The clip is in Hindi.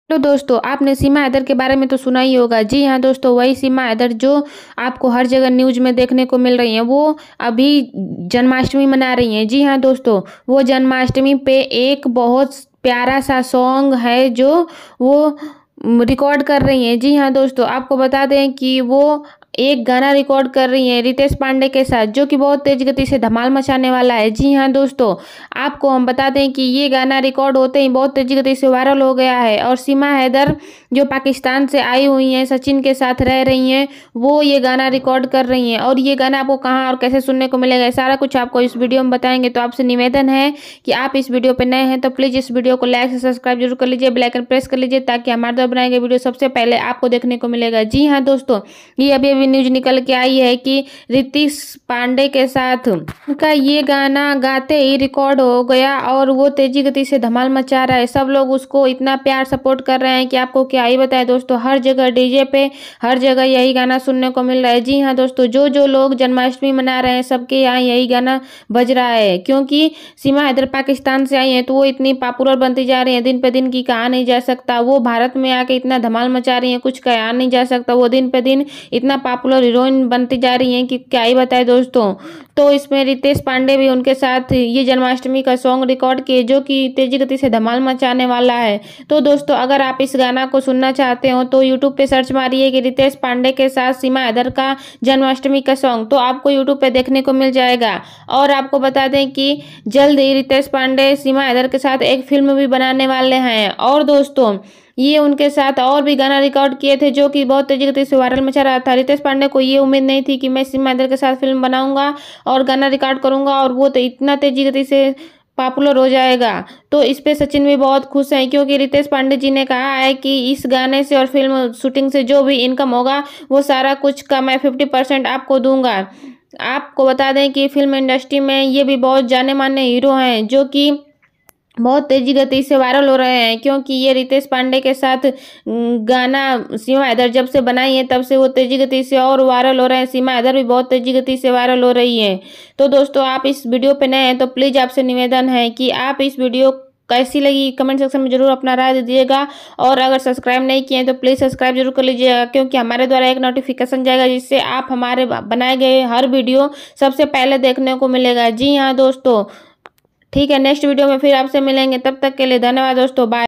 तो दोस्तों, आपने सीमा हैदर के बारे में तो सुना ही होगा। जी हाँ दोस्तों, वही सीमा हैदर जो आपको हर जगह न्यूज़ में देखने को मिल रही हैं। वो अभी जन्माष्टमी मना रही हैं। जी हाँ दोस्तों, वो जन्माष्टमी पे एक बहुत प्यारा सा सॉन्ग है जो वो रिकॉर्ड कर रही हैं। जी हाँ दोस्तों, आपको बता दें कि वो एक गाना रिकॉर्ड कर रही हैं रितेश पांडे के साथ, जो कि बहुत तेज गति से धमाल मचाने वाला है। जी हाँ दोस्तों, आपको हम बता दें कि ये गाना रिकॉर्ड होते ही बहुत तेज गति से वायरल हो गया है। और सीमा हैदर जो पाकिस्तान से आई हुई हैं, सचिन के साथ रह रही हैं, वो ये गाना रिकॉर्ड कर रही हैं। और ये गाना आपको कहाँ और कैसे सुनने को मिलेगा, सारा कुछ आपको इस वीडियो में बताएंगे। तो आपसे निवेदन है कि आप इस वीडियो पर नए हैं तो प्लीज़ इस वीडियो को लाइक से सब्सक्राइब जरूर कर लीजिए, बेल आइकन प्रेस कर लीजिए, ताकि हमारे द्वारा बनाए गए वीडियो सबसे पहले आपको देखने को मिलेगा। जी हाँ दोस्तों, ये अभी न्यूज निकल के आई है कि रितेश पांडे के साथ उनका ये गाना गाते ही रिकॉर्ड हो गया और वो तेजी गति से धमाल मचा रहा है। सब लोग उसको इतना प्यार सपोर्ट कर रहे हैं कि आपको क्या ही बताएं दोस्तों। हर जगह डीजे पे हर जगह यही गाना सुनने को मिल रहा है। जी हाँ दोस्तों, जो जो लोग जन्माष्टमी मना रहे हैं सबके यहाँ यही गाना बज रहा है। क्योंकि सीमा हैदर पाकिस्तान से आई है तो वो इतनी पॉपुलर बनती जा रही है, दिन पे दिन की कहा नहीं जा सकता। वो भारत में आके इतना धमाल मचा रही है, कुछ कहा नहीं जा सकता। वो दिन पे दिन इतना पॉपुलर हीरोइन बनती जा रही है कि क्या ही बताए दोस्तों। तो इसमें रितेश पांडे भी उनके साथ ये जन्माष्टमी का सॉन्ग रिकॉर्ड किए, जो कि तेजी गति से धमाल मचाने वाला है। तो दोस्तों, अगर आप इस गाना को सुनना चाहते हो तो यूट्यूब पे सर्च मारिए कि रितेश पांडे के साथ सीमा हैदर का जन्माष्टमी का सॉन्ग, तो आपको यूट्यूब पे देखने को मिल जाएगा। और आपको बता दें कि जल्द ही रितेश पांडे सीमा हैदर के साथ एक फिल्म भी बनाने वाले हैं। और दोस्तों, ये उनके साथ और भी गाना रिकॉर्ड किए थे, जो कि बहुत तेजी गति से वायरल मचा रहा था। रितेश पांडे को ये उम्मीद नहीं थी कि मैं सीमा हैदर के साथ फिल्म बनाऊंगा और गाना रिकॉर्ड करूंगा और वो तो इतना तेजी गति से पॉपुलर हो जाएगा। तो इस पे सचिन भी बहुत खुश हैं, क्योंकि रितेश पांडे जी ने कहा है कि इस गाने से और फिल्म शूटिंग से जो भी इनकम होगा वो सारा कुछ का मैं 50% आपको दूंगा। आपको बता दें कि फिल्म इंडस्ट्री में ये भी बहुत जाने माने हीरो हैं, जो कि बहुत तेजी गति से वायरल हो रहे हैं। क्योंकि ये रितेश पांडे के साथ गाना सीमा हैदर जब से बनाई है तब से वो तेजी गति से और वायरल हो रहे हैं। सीमा हैदर भी बहुत तेजी गति से वायरल हो रही है। तो दोस्तों, आप इस वीडियो पे नए हैं तो प्लीज़ आपसे निवेदन है कि आप इस वीडियो कैसी लगी कमेंट सेक्शन में जरूर अपना राय दीजिएगा। और अगर सब्सक्राइब नहीं किए तो प्लीज़ सब्सक्राइब जरूर कर लीजिएगा, क्योंकि हमारे द्वारा एक नोटिफिकेशन जाएगा जिससे आप हमारे बनाए गए हर वीडियो सबसे पहले देखने को मिलेगा। जी हाँ दोस्तों, ठीक है, नेक्स्ट वीडियो में फिर आपसे मिलेंगे। तब तक के लिए धन्यवाद दोस्तों, बाय।